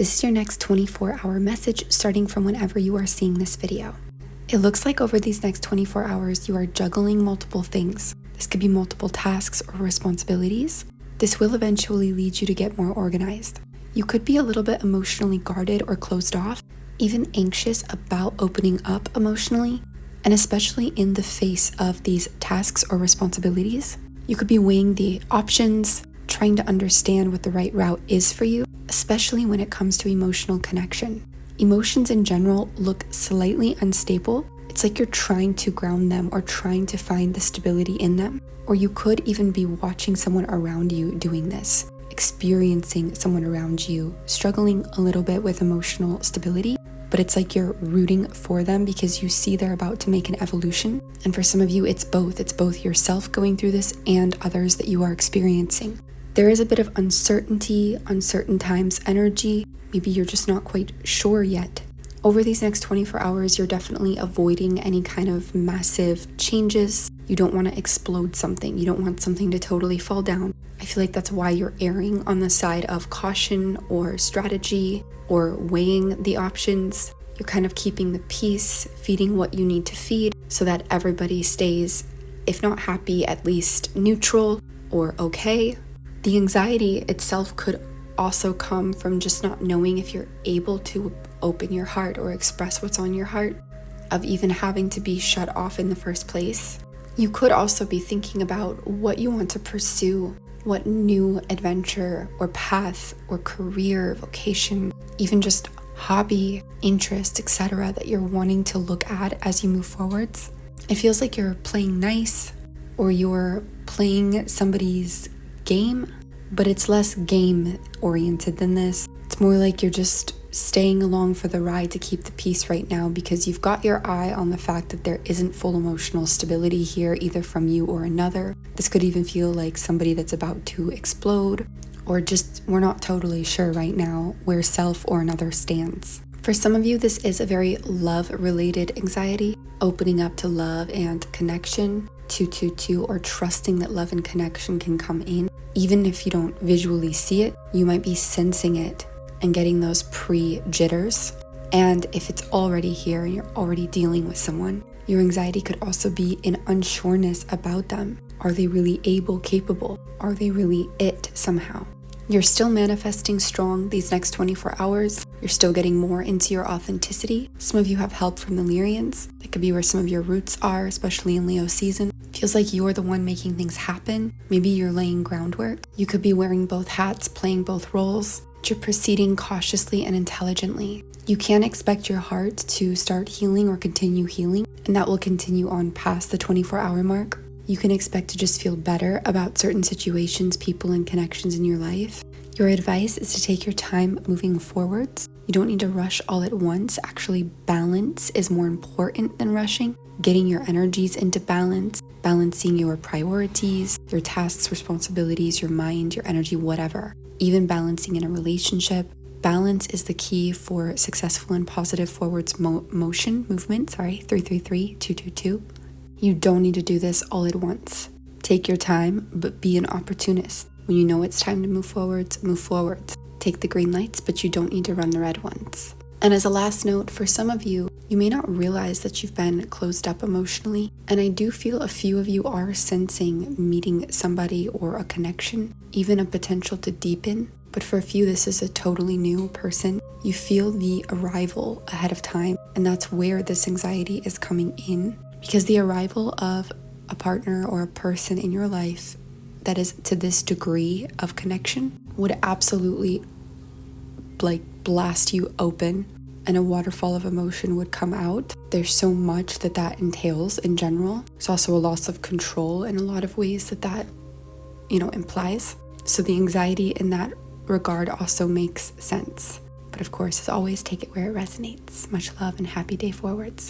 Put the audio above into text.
This is your next 24-hour message starting from whenever you are seeing this video. It looks like over these next 24 hours, you are juggling multiple things. This could be multiple tasks or responsibilities. This will eventually lead you to get more organized. You could be a little bit emotionally guarded or closed off, even anxious about opening up emotionally, and especially in the face of these tasks or responsibilities. You could be weighing the options, trying to understand what the right route is for you, especially when it comes to emotional connection. Emotions in general look slightly unstable. It's like you're trying to ground them or trying to find the stability in them. Or you could even be watching someone around you doing this, experiencing someone around you struggling a little bit with emotional stability, but it's like you're rooting for them because you see they're about to make an evolution. And for some of you, it's both. It's both yourself going through this and others that you are experiencing. There is a bit of uncertainty, uncertain times energy. Maybe you're just not quite sure yet. Over these next 24 hours, you're definitely avoiding any kind of massive changes. You don't want to explode something. You don't want something to totally fall down. I feel like that's why you're erring on the side of caution or strategy or weighing the options. You're kind of keeping the peace, feeding what you need to feed so that everybody stays, if not happy, at least neutral or okay. The anxiety itself could also come from just not knowing if you're able to open your heart or express what's on your heart, of even having to be shut off in the first place. You could also be thinking about what you want to pursue, what new adventure or path or career, vocation, even just hobby, interest, etc. that you're wanting to look at as you move forwards. It feels like you're playing nice or you're playing somebody's game, but it's less game oriented than this. It's more like you're just staying along for the ride to keep the peace right now because you've got your eye on the fact that there isn't full emotional stability here, either from you or another. This could even feel like somebody that's about to explode, or just we're not totally sure right now where self or another stands. For some of you, this is a very love-related anxiety, opening up to love and connection, 222, or trusting that love and connection can come in. Even if you don't visually see it, you might be sensing it and getting those pre-jitters. And if it's already here and you're already dealing with someone, your anxiety could also be an unsureness about them. Are they really able, capable? Are they really it somehow? You're still manifesting strong these next 24 hours. You're still getting more into your authenticity. Some of you have help from the Lyrians. That could be where some of your roots are, especially in Leo season. Feels like you're the one making things happen. Maybe you're laying groundwork. You could be wearing both hats, playing both roles. You're proceeding cautiously and intelligently. You can't expect your heart to start healing or continue healing, and that will continue on past the 24-hour mark. You can expect to just feel better about certain situations, people, and connections in your life. Your advice is to take your time moving forwards. You don't need to rush all at once. Actually, balance is more important than rushing. Getting your energies into balance, balancing your priorities, your tasks, responsibilities, your mind, your energy, whatever. Even balancing in a relationship. Balance is the key for successful and positive forwards movement. 333-222. You don't need to do this all at once. Take your time, but be an opportunist. When you know it's time to move forwards, move forwards. Take the green lights, but you don't need to run the red ones. And as a last note, for some of you, you may not realize that you've been closed up emotionally. And I do feel a few of you are sensing meeting somebody or a connection, even a potential to deepen. But for a few, this is a totally new person. You feel the arrival ahead of time. And that's where this anxiety is coming in. Because the arrival of a partner or a person in your life that is to this degree of connection would absolutely blast you open and a waterfall of emotion would come out. There's so much that entails in general. There's also a loss of control in a lot of ways that implies. So the anxiety in that regard also makes sense. But of course, as always, take it where it resonates. Much love and happy day forwards.